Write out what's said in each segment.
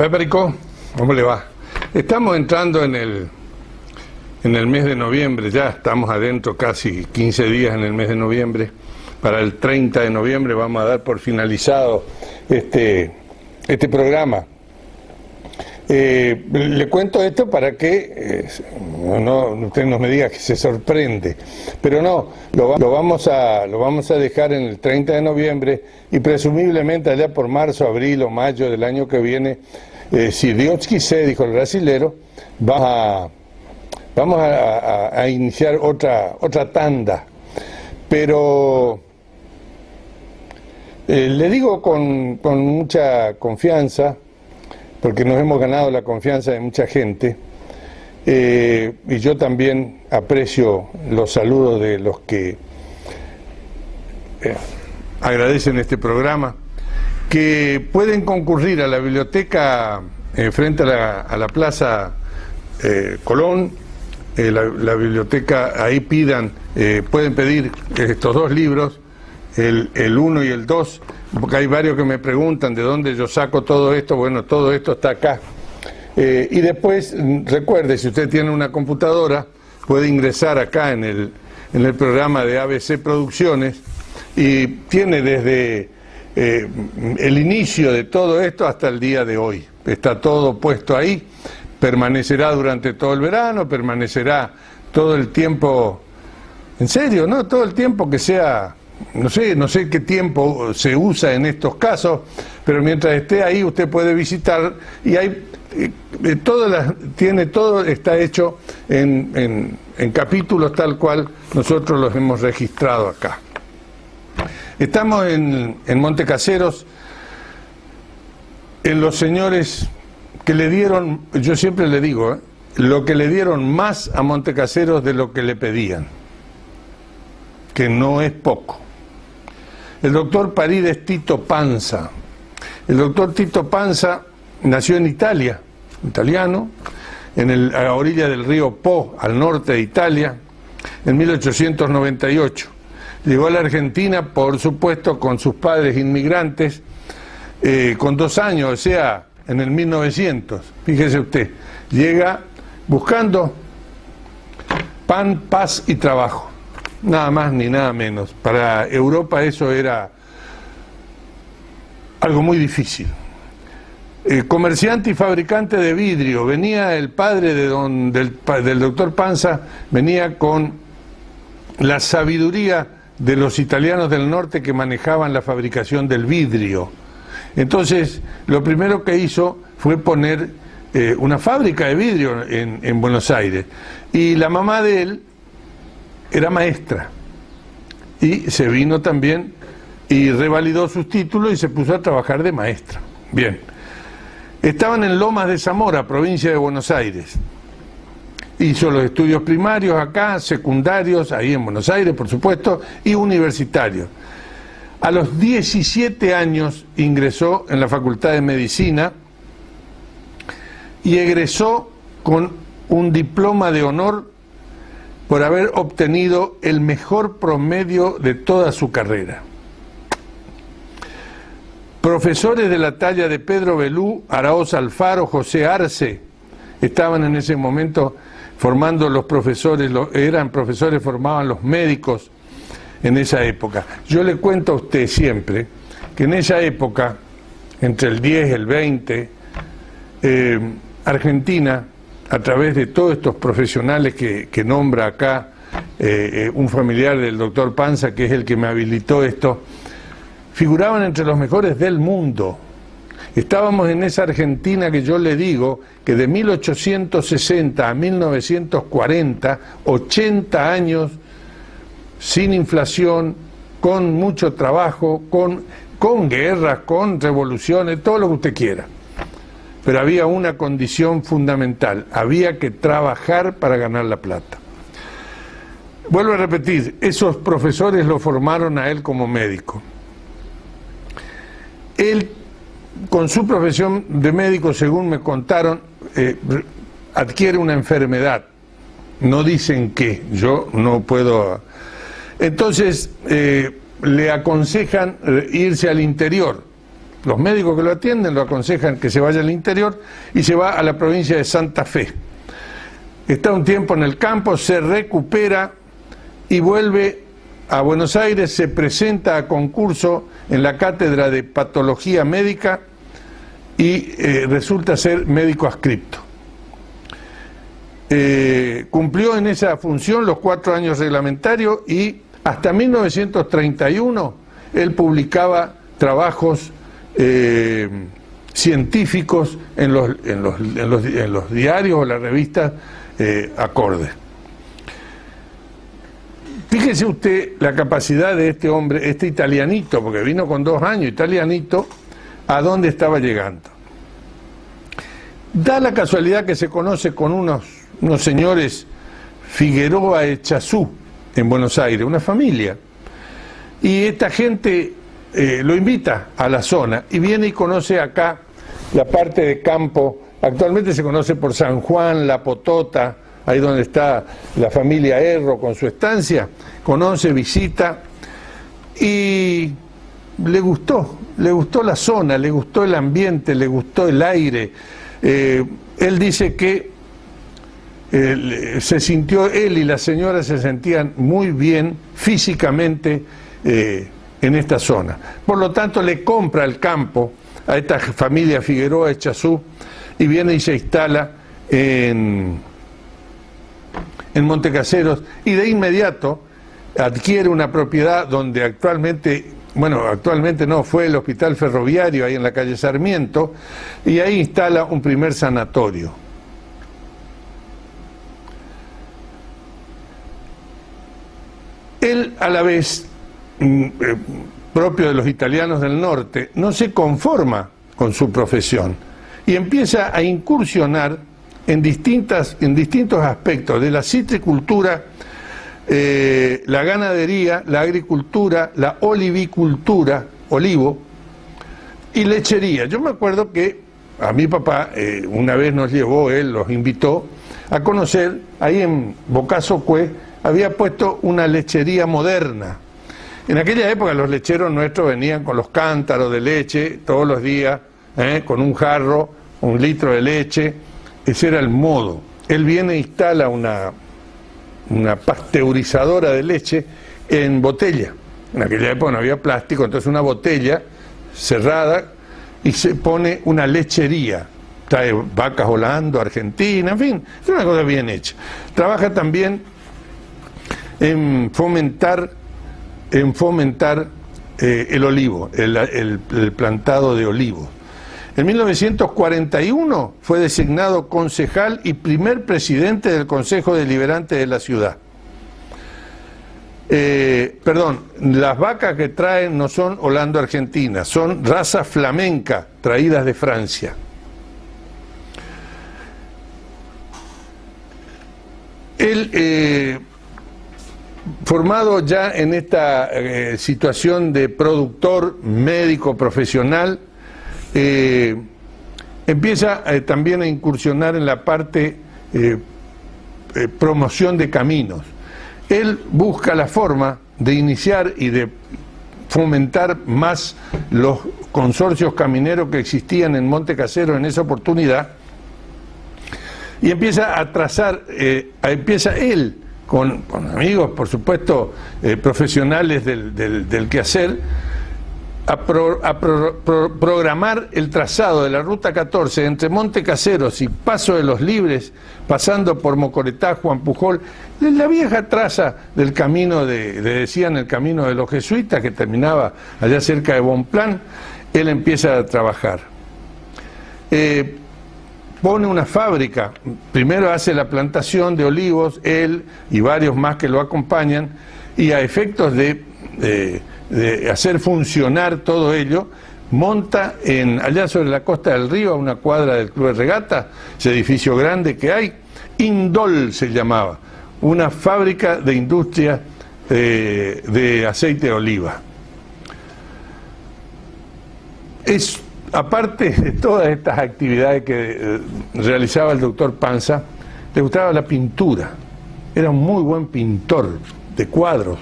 Peperico, ¿cómo le va? Estamos entrando en el mes de noviembre, ya estamos adentro casi 15 días en el mes de noviembre. Para el 30 de noviembre vamos a dar por finalizado este programa. Le cuento esto para que usted no me diga que se sorprende, pero no, lo vamos a dejar en el 30 de noviembre y presumiblemente allá por marzo, abril o mayo del año que viene, si Dios quise, dijo el brasilero, vamos a iniciar otra tanda. Pero le digo con mucha confianza, porque nos hemos ganado la confianza de mucha gente, y yo también aprecio los saludos de los que agradecen este programa, que pueden concurrir a la biblioteca frente a la Plaza Colón, la biblioteca, ahí pueden pedir estos dos libros, el 1 y el 2, porque hay varios que me preguntan de dónde yo saco todo esto. Bueno, todo esto está acá. Y después, recuerde, si usted tiene una computadora, puede ingresar acá en el programa de ABC Producciones y tiene desde el inicio de todo esto hasta el día de hoy. Está todo puesto ahí, permanecerá durante todo el verano, permanecerá todo el tiempo, en serio, ¿no? Todo el tiempo que sea. No sé qué tiempo se usa en estos casos, pero mientras esté ahí usted puede visitar y hay todo está hecho en capítulos tal cual nosotros los hemos registrado acá. Estamos en Montecaseros, en los señores que le dieron, yo siempre le digo, lo que le dieron más a Montecaseros de lo que le pedían, que no es poco. El doctor Parides Tito Panza. El doctor Tito Panza nació en Italia, italiano, a la orilla del río Po, al norte de Italia, en 1898. Llegó a la Argentina, por supuesto, con sus padres inmigrantes, con 2 años, o sea, en el 1900. Fíjese usted, llega buscando pan, paz y trabajo. Nada más ni nada menos. Para Europa eso era algo muy difícil. Comerciante y fabricante de vidrio. Venía el padre del doctor Panza, venía con la sabiduría de los italianos del norte que manejaban la fabricación del vidrio. Entonces, lo primero que hizo fue poner una fábrica de vidrio en Buenos Aires. Y la mamá de él era maestra y se vino también y revalidó sus títulos y se puso a trabajar de maestra. Bien, estaban en Lomas de Zamora, provincia de Buenos Aires. Hizo los estudios primarios acá, secundarios, ahí en Buenos Aires, por supuesto, y universitarios. A los 17 años ingresó en la Facultad de Medicina y egresó con un diploma de honor por haber obtenido el mejor promedio de toda su carrera. Profesores de la talla de Pedro Belú, Araoz Alfaro, José Arce, estaban en ese momento formando los profesores, eran profesores, formaban los médicos en esa época. Yo le cuento a usted siempre que en esa época, entre el 10 y el 20, Argentina, a través de todos estos profesionales que nombra acá un familiar del doctor Panza, que es el que me habilitó esto, figuraban entre los mejores del mundo. Estábamos en esa Argentina que yo le digo que de 1860 a 1940, 80 años sin inflación, con mucho trabajo, con guerras, con revoluciones, todo lo que usted quiera. Pero había una condición fundamental, había que trabajar para ganar la plata. Vuelvo a repetir, esos profesores lo formaron a él como médico. Él, con su profesión de médico, según me contaron, adquiere una enfermedad. No dicen qué, yo no puedo. Entonces, le aconsejan irse al interior, Los médicos que lo atienden lo aconsejan que se vaya al interior y se va a la provincia de Santa Fe. Está un tiempo en el campo, se recupera y vuelve a Buenos Aires, se presenta a concurso en la cátedra de patología médica y resulta ser médico adscripto. Cumplió en esa función los 4 años reglamentarios y hasta 1931 él publicaba trabajos científicos en los diarios o las revistas acordes. Fíjese usted la capacidad de este hombre, este italianito, porque vino con 2 años, italianito, a dónde estaba llegando. Da la casualidad que se conoce con unos señores Figueroa Echazú en Buenos Aires, una familia, y esta gente lo invita a la zona y viene y conoce acá la parte de campo. Actualmente se conoce por San Juan, La Potota, ahí donde está la familia Erro con su estancia. Conoce, visita y le gustó la zona, le gustó el ambiente, le gustó el aire. Él dice que se sintió, él y la señora se sentían muy bien físicamente en esta zona. Por lo tanto, le compra el campo a esta familia Figueroa Echazú y viene y se instala en Montecaseros y de inmediato adquiere una propiedad donde actualmente no, fue el hospital ferroviario ahí en la calle Sarmiento, y ahí instala un primer sanatorio. Él, a la vez, propio de los italianos del norte, no se conforma con su profesión y empieza a incursionar en distintos aspectos de la citricultura, la ganadería, la agricultura, la olivicultura, olivo, y lechería. Yo me acuerdo que a mi papá una vez nos llevó, él los invitó a conocer, ahí en Bocasocue había puesto una lechería moderna. En aquella época los lecheros nuestros venían con los cántaros de leche todos los días, con un jarro, 1 litro de leche. Ese era el modo. Él viene e instala una pasteurizadora de leche en botella. En aquella época no había plástico, entonces una botella cerrada y se pone una lechería. Trae vacas volando, Argentina, en fin, es una cosa bien hecha. Trabaja también en fomentar el olivo, el plantado de olivos. En 1941 fue designado concejal y primer presidente del Consejo Deliberante de la ciudad. Las vacas que traen no son holando-argentinas, son raza flamenca traídas de Francia. Él, formado ya en esta situación de productor médico profesional, empieza también a incursionar en la parte promoción de caminos. Él busca la forma de iniciar y de fomentar más los consorcios camineros que existían en Montecaseros en esa oportunidad, y empieza a trazar, empieza él con amigos, por supuesto, profesionales del quehacer, a programar el trazado de la Ruta 14 entre Montecaseros y Paso de los Libres, pasando por Mocoretá, Juan Pujol, la vieja traza del camino decían el camino de los jesuitas, que terminaba allá cerca de Bonplan. Él empieza a trabajar. Pone una fábrica, primero hace la plantación de olivos, él y varios más que lo acompañan, y a efectos de hacer funcionar todo ello, monta allá sobre la costa del río, a una cuadra del Club de Regata, ese edificio grande que hay, Indol se llamaba, una fábrica de industria de aceite de oliva. Aparte de todas estas actividades que realizaba el doctor Panza, le gustaba la pintura, era un muy buen pintor de cuadros.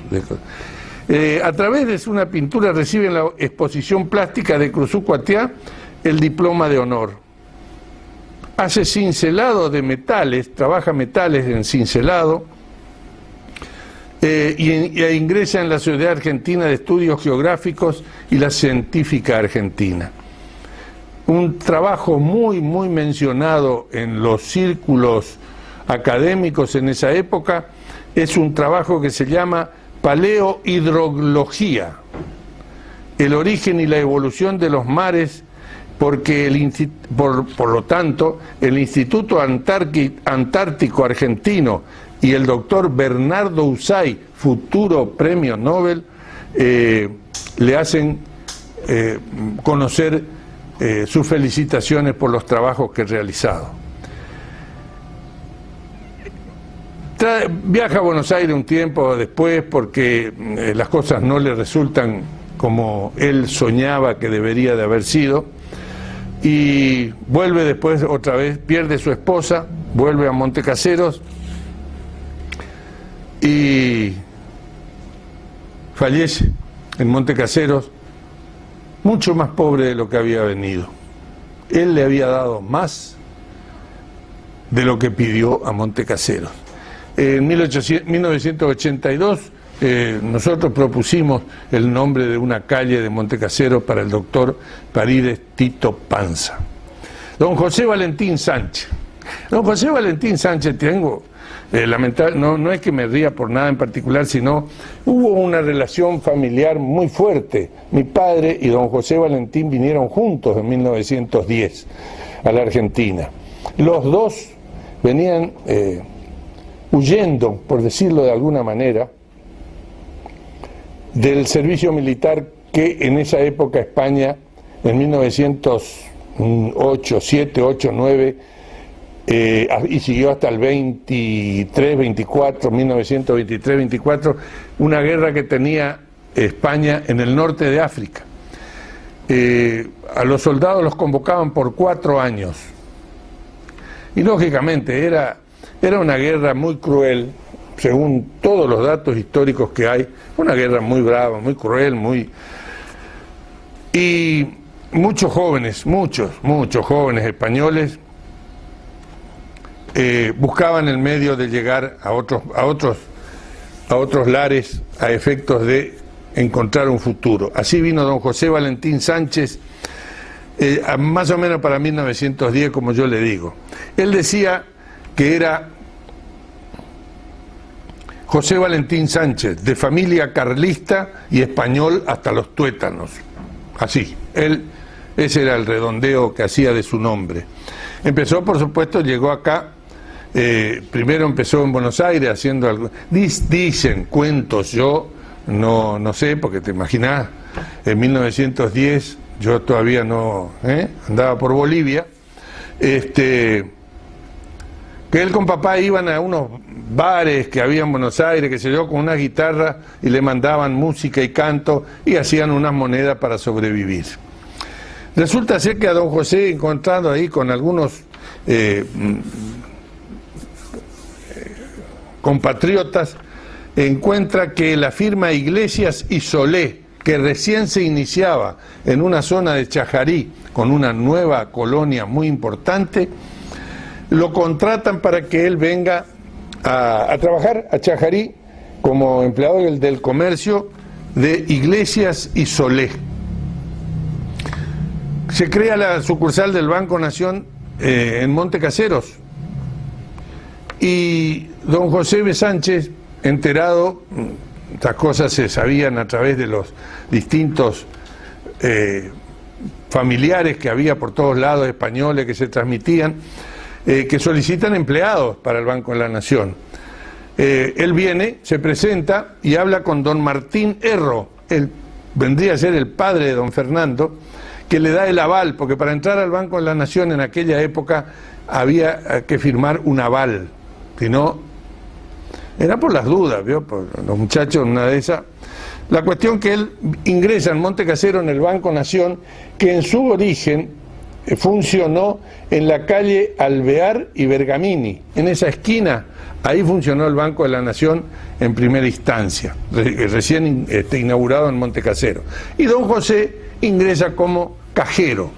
A través de una pintura recibe en la exposición plástica de Cruzú-Cuatiá el diploma de honor. Hace cincelado de metales, trabaja metales en cincelado, e ingresa en la Sociedad Argentina de Estudios Geográficos y la Científica Argentina. Un trabajo muy mencionado en los círculos académicos en esa época es un trabajo que se llama Paleohidrología, el origen y la evolución de los mares, porque por lo tanto el Instituto Antártico Argentino y el doctor Bernardo Usay, futuro premio Nobel, le hacen conocer sus felicitaciones por los trabajos que ha realizado. Viaja a Buenos Aires un tiempo después porque las cosas no le resultan como él soñaba que debería de haber sido, y vuelve después otra vez, pierde su esposa, vuelve a Montecaseros y fallece en Montecaseros, mucho más pobre de lo que había venido. Él le había dado más de lo que pidió a Montecaseros. En 1982 nosotros propusimos el nombre de una calle de Montecaseros para el doctor Paredes Tito Panza. Don José Valentín Sánchez. Don José Valentín Sánchez, no es que me ría por nada en particular, sino hubo una relación familiar muy fuerte. Mi padre y don José Valentín vinieron juntos en 1910 a la Argentina. Los dos venían huyendo, por decirlo de alguna manera, del servicio militar que en esa época España, en 1908, 7, 8, 9, y siguió hasta el 23, 24, 1923, 24, una guerra que tenía España en el norte de África. A los soldados los convocaban por 4 años. Y lógicamente era una guerra muy cruel, según todos los datos históricos que hay, una guerra muy brava, muy cruel, y muchos jóvenes españoles buscaban el medio de llegar a otros lares a efectos de encontrar un futuro. Así vino don José Valentín Sánchez, más o menos para 1910, como yo le digo. Él decía que era José Valentín Sánchez, de familia carlista y español hasta los tuétanos. Así, ese era el redondeo que hacía de su nombre. Empezó, por supuesto, llegó acá, primero empezó en Buenos Aires haciendo algo, dicen cuentos, yo no sé, porque te imaginás, en 1910 yo todavía no, andaba por Bolivia, que él con papá iban a unos bares que había en Buenos Aires, que se yo, con una guitarra, y le mandaban música y canto y hacían unas monedas para sobrevivir. Resulta ser que a don José, encontrando ahí con algunos compatriotas, encuentra que la firma Iglesias y Solé, que recién se iniciaba en una zona de Chajarí, con una nueva colonia muy importante, lo contratan para que él venga a trabajar a Chajarí como empleado del comercio de Iglesias y Solé. Se crea la sucursal del Banco Nación en Montecaseros, y don José B. Sánchez, enterado, estas cosas se sabían a través de los distintos familiares que había por todos lados, españoles que se transmitían, que solicitan empleados para el Banco de la Nación. Él viene, se presenta y habla con don Martín Erro, él vendría a ser el padre de don Fernando, que le da el aval, porque para entrar al Banco de la Nación en aquella época había que firmar un aval, si no, era por las dudas, ¿vio? Por los muchachos, una de esas. La cuestión que él ingresa en Montecaseros en el Banco Nación, que en su origen funcionó en la calle Alvear y Bergamini. En esa esquina Ahí funcionó el Banco de la Nación en primera instancia, recién inaugurado en Montecasero. Y don José ingresa como cajero.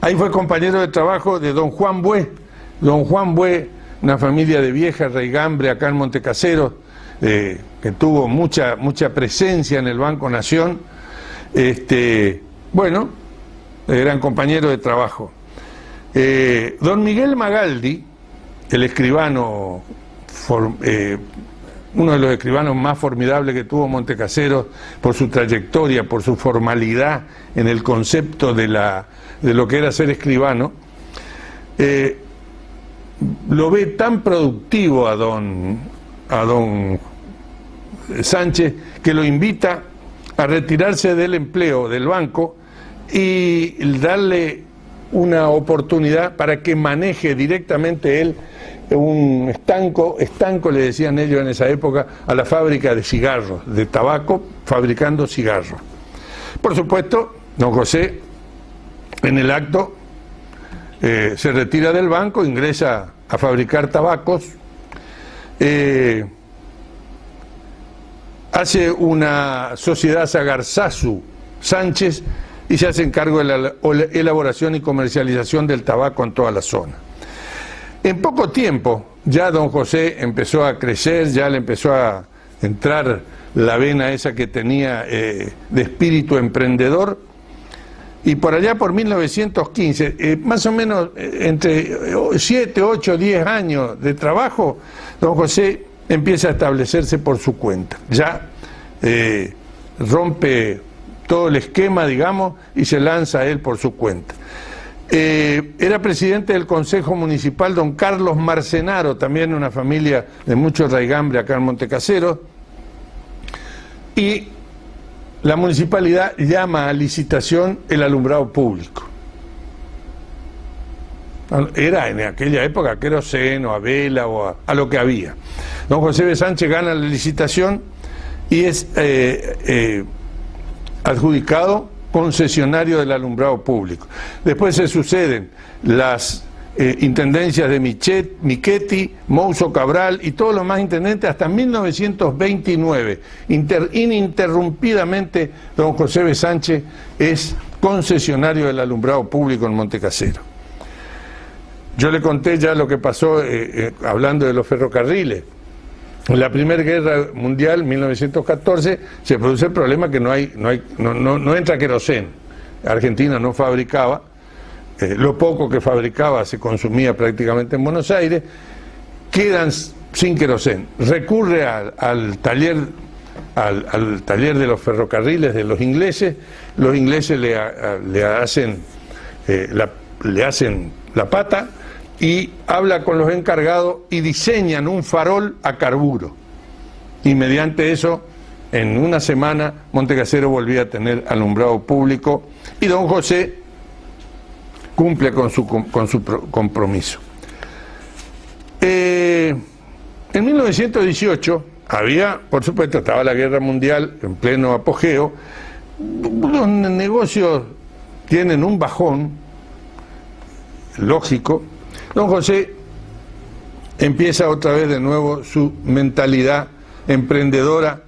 Ahí fue compañero de trabajo de don Juan Bué. Don Juan Bué, una familia de vieja raigambre acá en Montecasero, que tuvo mucha presencia en el Banco Nación. Bueno, eran compañeros de trabajo. Don Miguel Magaldi, el escribano, uno de los escribanos más formidables que tuvo Montecasero por su trayectoria, por su formalidad en el concepto de lo que era ser escribano, lo ve tan productivo a don Sánchez que lo invita a retirarse del empleo del banco y darle una oportunidad para que maneje directamente él un estanco le decían ellos en esa época, a la fábrica de cigarros, de tabaco, fabricando cigarros. Por supuesto, don José, en el acto, se retira del banco, ingresa a fabricar tabacos, hace una sociedad Sagarzazu Sánchez y se hace encargo de la elaboración y comercialización del tabaco en toda la zona. En poco tiempo ya don José empezó a crecer, ya le empezó a entrar la vena esa que tenía de espíritu emprendedor, y por allá por 1915, más o menos entre 7, 8, 10 años de trabajo, don José empieza a establecerse por su cuenta. Ya rompe todo el esquema, digamos, y se lanza él por su cuenta. Era presidente del Consejo Municipal don Carlos Marcenaro, también una familia de mucho raigambre acá en Montecasero, y la municipalidad llama a licitación el alumbrado público. Era en aquella época queroseno, a vela o a lo que había. Don José B. Sánchez gana la licitación y es adjudicado concesionario del alumbrado público. Después se suceden las intendencias de Michetti, Mouso Cabral y todos los más intendentes hasta 1929. Ininterrumpidamente don José B. Sánchez es concesionario del alumbrado público en Montecasero. Yo le conté ya lo que pasó hablando de los ferrocarriles. En la Primera Guerra Mundial, 1914, se produce el problema que no entra queroseno. Argentina no fabricaba, lo poco que fabricaba se consumía prácticamente en Buenos Aires, quedan sin queroseno. Recurre al taller de los ferrocarriles de los ingleses le hacen la pata, y habla con los encargados y diseñan un farol a carburo. Y mediante eso, en una semana, Montecasero volvía a tener alumbrado público y don José cumple con su compromiso. En 1918 había, por supuesto, estaba la Guerra Mundial en pleno apogeo, los negocios tienen un bajón, lógico. Don José empieza otra vez de nuevo su mentalidad emprendedora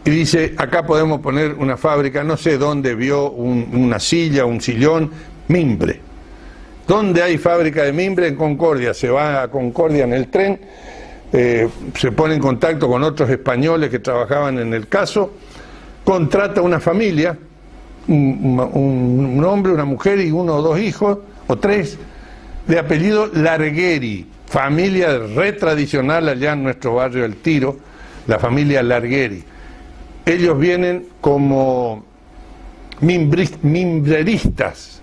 y dice, acá podemos poner una fábrica, no sé dónde vio una silla, un sillón, mimbre. ¿Dónde hay fábrica de mimbre? En Concordia. Se va a Concordia en el tren, se pone en contacto con otros españoles que trabajaban en el caso, contrata una familia, un hombre, una mujer y 1 o 2 hijos, o 3, de apellido Largueri, familia retradicional allá en nuestro barrio El Tiro, la familia Largueri. Ellos vienen como mimbreristas,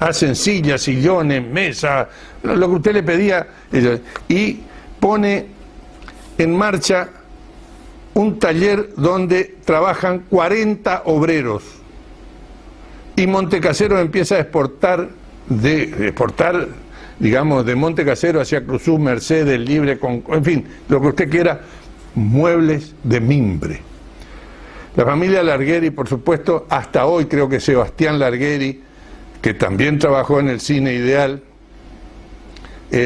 hacen sillas, sillones, mesas, lo que usted le pedía, y pone en marcha un taller donde trabajan 40 obreros, y Montecasero empieza a exportar, digamos, de Montecasero hacia Cruzú, Mercedes, Libre, en fin, lo que usted quiera, muebles de mimbre. La familia Largueri, por supuesto, hasta hoy creo que Sebastián Largueri, que también trabajó en el Cine Ideal,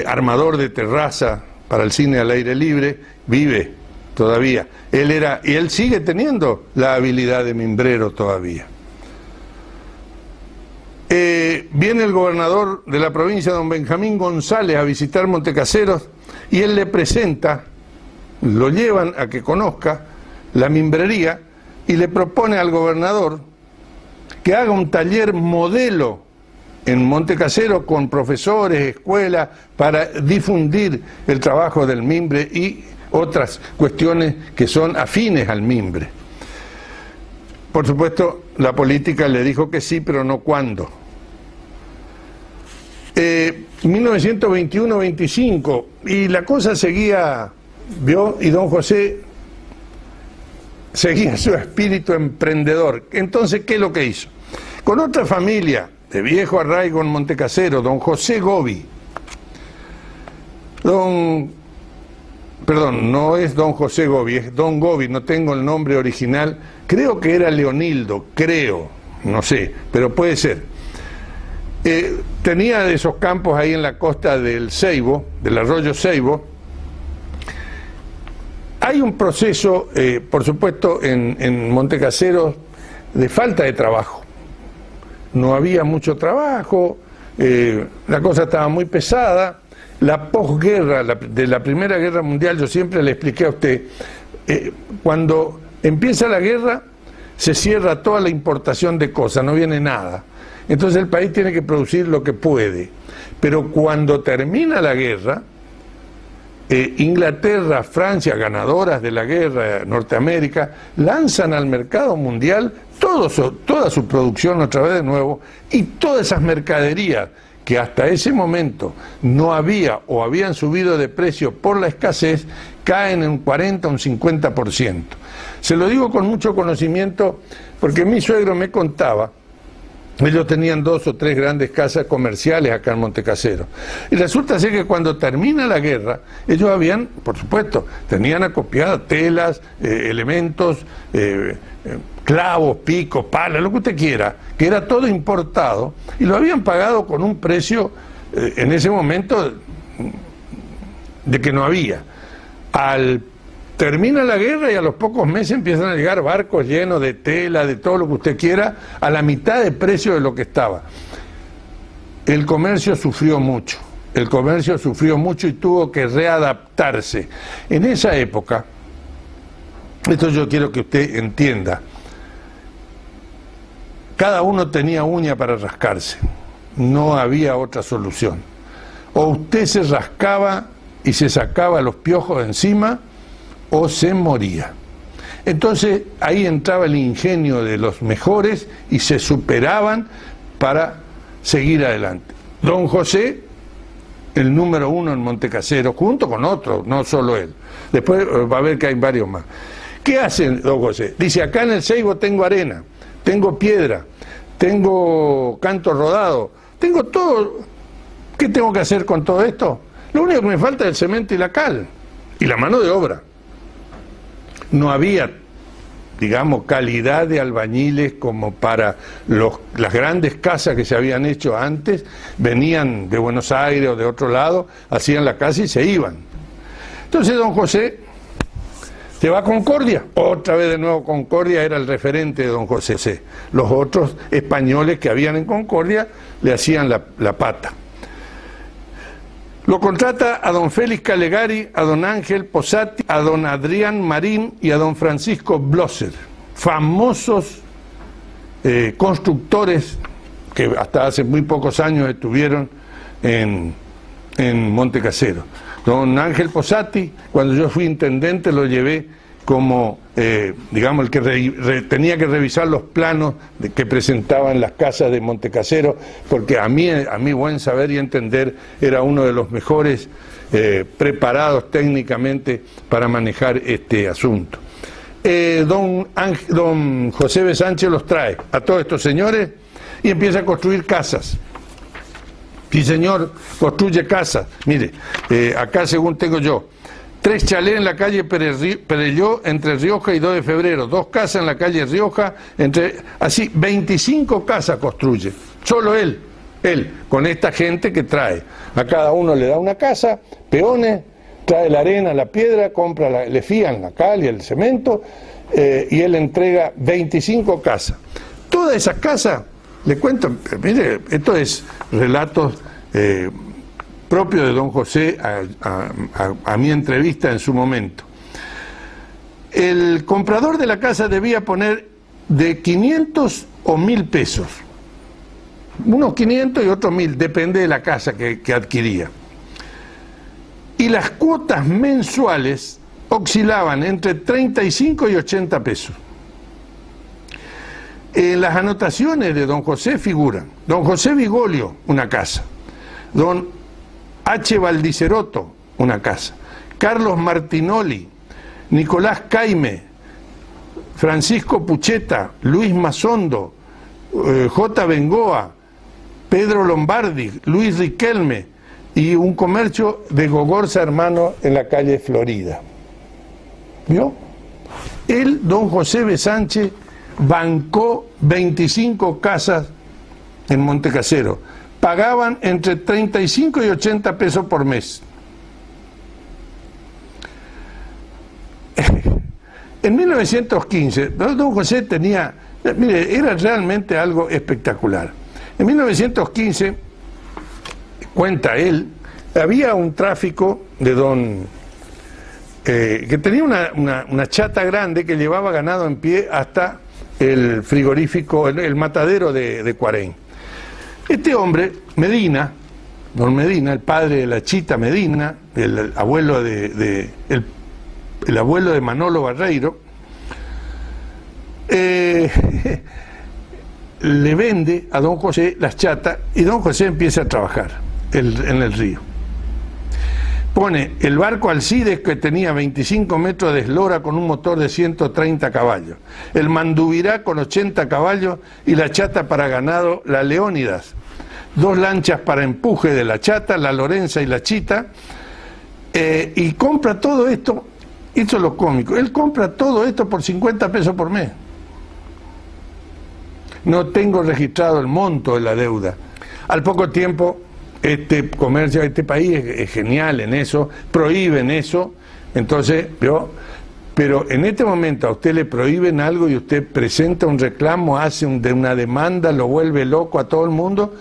armador de terraza para el cine al aire libre, vive todavía. Y él sigue teniendo la habilidad de mimbrero todavía. Viene el gobernador de la provincia, don Benjamín González, a visitar Montecaseros y él le presenta, lo llevan a que conozca la mimbrería y le propone al gobernador que haga un taller modelo en Montecaseros con profesores, escuelas, para difundir el trabajo del mimbre y otras cuestiones que son afines al mimbre. Por supuesto, la política le dijo que sí, pero no cuándo. 1921-25, y la cosa seguía, ¿vio? Y don José seguía su espíritu emprendedor. Entonces, ¿qué es lo que hizo? Con otra familia de viejo arraigo en Montecasero, don José Gobi, perdón, no es don José Gobi, es don Gobi, no tengo el nombre original, creo que era Leonildo, creo, no sé, pero puede ser. Tenía de esos campos ahí en la costa del Ceibo, del arroyo Ceibo. Hay un proceso, por supuesto, en Montecaseros de falta de trabajo. No había mucho trabajo, la cosa estaba muy pesada. La posguerra, de la Primera Guerra Mundial, yo siempre le expliqué a usted, cuando empieza la guerra se cierra toda la importación de cosas, no viene nada. Entonces el país tiene que producir lo que puede. Pero cuando termina la guerra, Inglaterra, Francia, ganadoras de la guerra, Norteamérica, lanzan al mercado mundial toda su producción otra vez de nuevo, y todas esas mercaderías que hasta ese momento no había o habían subido de precio por la escasez, caen en un 40 o un 50%. Se lo digo con mucho conocimiento porque mi suegro me contaba. Ellos tenían 2 o 3 grandes casas comerciales acá en Montecaseros. Y resulta ser que cuando termina la guerra, ellos habían, por supuesto, tenían acopiadas telas, elementos, clavos, picos, palas, lo que usted quiera, que era todo importado, y lo habían pagado con un precio, en ese momento, de que no había. Termina la guerra y a los pocos meses empiezan a llegar barcos llenos de tela, de todo lo que usted quiera, a la mitad de precio de lo que estaba. El comercio sufrió mucho y tuvo que readaptarse. En esa época, esto yo quiero que usted entienda, cada uno tenía uña para rascarse, no había otra solución. O usted se rascaba y se sacaba los piojos de encima, o se moría. Entonces ahí entraba el ingenio de los mejores y se superaban para seguir adelante. Don José, el número 1 en Montecaseros, junto con otros, no solo él. Después va a ver que hay varios más. ¿Qué hace don José? Dice, acá en el Ceibo tengo arena, tengo piedra, tengo canto rodado, tengo todo. ¿Qué tengo que hacer con todo esto? Lo único que me falta es el cemento y la cal y la mano de obra. No había, digamos, calidad de albañiles como para las grandes casas que se habían hecho antes. Venían de Buenos Aires o de otro lado, hacían la casa y se iban. Entonces don José se va a Concordia, otra vez de nuevo Concordia era el referente de don José. Los otros españoles que habían en Concordia le hacían la pata. Lo contrata a don Félix Calegari, a don Ángel Posati, a don Adrián Marín y a don Francisco Blosser, famosos constructores que hasta hace muy pocos años estuvieron en Montecaseros. Don Ángel Posati, cuando yo fui intendente, lo llevé como, digamos, el que tenía que revisar los planos que presentaban las casas de Montecaseros, porque a mi buen saber y entender, era uno de los mejores preparados técnicamente para manejar este asunto. Don José B. Sánchez los trae a todos estos señores y empieza a construir casas. Sí, señor, construye casas. Mire, acá según tengo yo, 3 chalés en la calle Perelló, entre Rioja y 2 de febrero, 2 casas en la calle Rioja, así, 25 casas construye, solo él. Él, con esta gente que trae. A cada uno le da una casa, peones, trae la arena, la piedra, le fían la cal y el cemento, y él entrega 25 casas. Todas esas casas, le cuento, mire, esto es relatos propios de don José a mi entrevista en su momento. El comprador de la casa debía poner de 500 o 1000 pesos. Unos 500 y otros 1000, depende de la casa que adquiría. Y las cuotas mensuales oscilaban entre 35 y 80 pesos. En las anotaciones de don José figuran don José Vigolio, una casa, don H. Valdiceroto, una casa, Carlos Martinoli, Nicolás Caime, Francisco Pucheta, Luis Mazondo, J. Bengoa, Pedro Lombardi, Luis Riquelme y un comercio de Gogorza Hermano en la calle Florida. ¿Vio? Él, don José B. Sánchez, bancó 25 casas en Montecasero. Pagaban entre 35 y 80 pesos por mes. En 1915, don José tenía, mire, era realmente algo espectacular. En 1915, cuenta él, había un tráfico de que tenía una chata grande que llevaba ganado en pie hasta el frigorífico, el matadero de Cuarén. Este hombre, Medina, don Medina, el padre de la Chita Medina, el abuelo de Manolo Barreiro, le vende a don José las chatas y don José empieza a trabajar en el río. Pone el barco Alcides, que tenía 25 metros de eslora con un motor de 130 caballos, el Mandubirá con 80 caballos y la chata para ganado, la Leónidas, 2 lanchas para empuje de la chata, la Lorenza y la Chita, y compra todo esto. Esto es lo cómico, él compra todo esto por 50 pesos por mes. No tengo registrado el monto de la deuda. Al poco tiempo, este comercio, este país es genial en eso, prohíben eso, entonces, pero en este momento a usted le prohíben algo y usted presenta un reclamo, hace una demanda, lo vuelve loco a todo el mundo.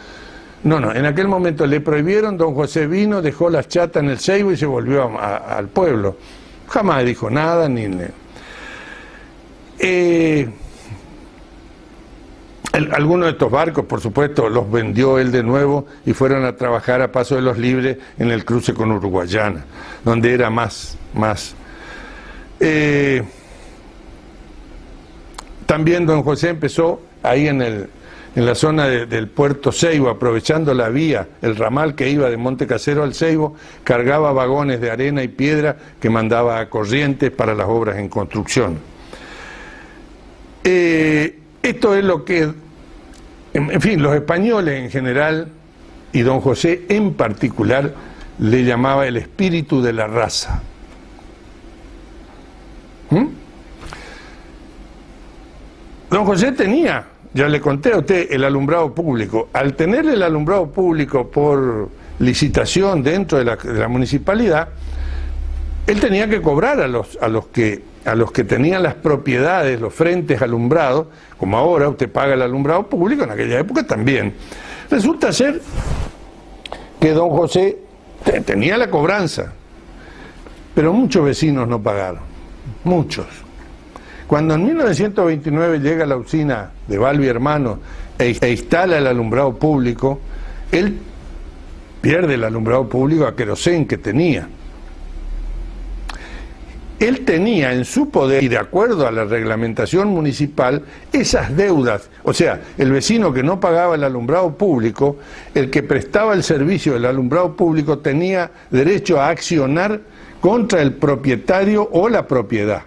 No, en aquel momento le prohibieron, don José vino, dejó las chatas en el ceibo y se volvió al pueblo. Jamás dijo nada, algunos de estos barcos, por supuesto, los vendió él de nuevo y fueron a trabajar a Paso de los Libres en el cruce con Uruguayana, donde era más. También don José empezó ahí en la zona del puerto Ceibo, aprovechando la vía, el ramal que iba de Montecasero al Ceibo, cargaba vagones de arena y piedra que mandaba a Corrientes para las obras en construcción. Esto es lo que, en fin, los españoles en general, y don José en particular, le llamaba el espíritu de la raza. Don José tenía, ya le conté a usted, el alumbrado público. Al tener el alumbrado público por licitación dentro de la municipalidad, él tenía que cobrar a los que tenían las propiedades, los frentes alumbrados, como ahora usted paga el alumbrado público, en aquella época también. Resulta ser que don José tenía la cobranza, pero muchos vecinos no pagaron, muchos. Cuando en 1929 llega la usina de Balbi Hermanos e instala el alumbrado público, él pierde el alumbrado público a querosén que tenía. Él tenía en su poder, y de acuerdo a la reglamentación municipal, esas deudas. O sea, el vecino que no pagaba el alumbrado público, el que prestaba el servicio del alumbrado público, tenía derecho a accionar contra el propietario o la propiedad.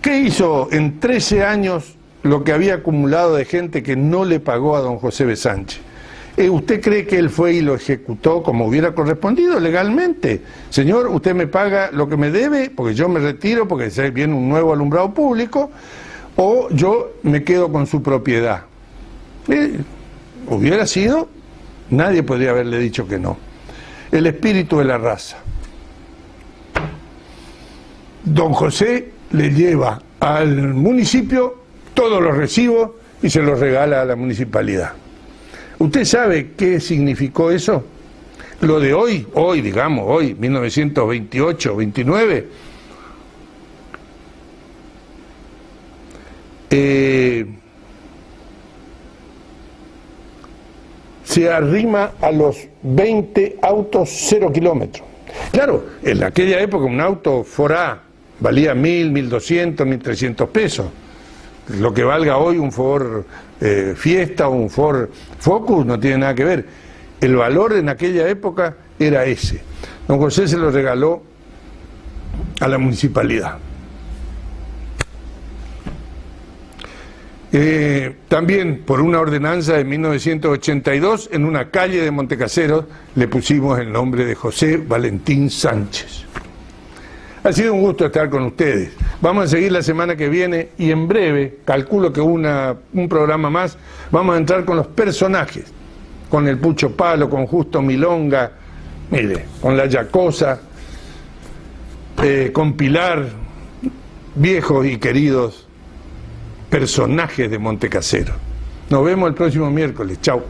¿Qué hizo en 13 años lo que había acumulado de gente que no le pagó a don José B. Sánchez? ¿Usted cree que él fue y lo ejecutó como hubiera correspondido legalmente? Señor, usted me paga lo que me debe, porque yo me retiro, porque viene un nuevo alumbrado público, o yo me quedo con su propiedad. hubiera sido, nadie podría haberle dicho que no. El espíritu de la raza. Don José le lleva al municipio todos los recibos y se los regala a la municipalidad. ¿Usted sabe qué significó eso? Lo de hoy, digamos, hoy, 1928, 29, se arrima a los 20 autos 0 kilómetros. Claro, en aquella época un auto Ford A valía 1.000, 1.200, 1.300 pesos. Lo que valga hoy un Ford Fiesta o un Ford Focus no tiene nada que ver. El valor en aquella época era ese. Don José se lo regaló a la municipalidad. También por una ordenanza de 1982, en una calle de Montecaseros le pusimos el nombre de José Valentín Sánchez. Ha sido un gusto estar con ustedes. Vamos a seguir la semana que viene y en breve, calculo que un programa más, vamos a entrar con los personajes, con el Pucho Palo, con Justo Milonga, mire, con la Yacosa, con Pilar, viejos y queridos personajes de Montecasero. Nos vemos el próximo miércoles. Chau.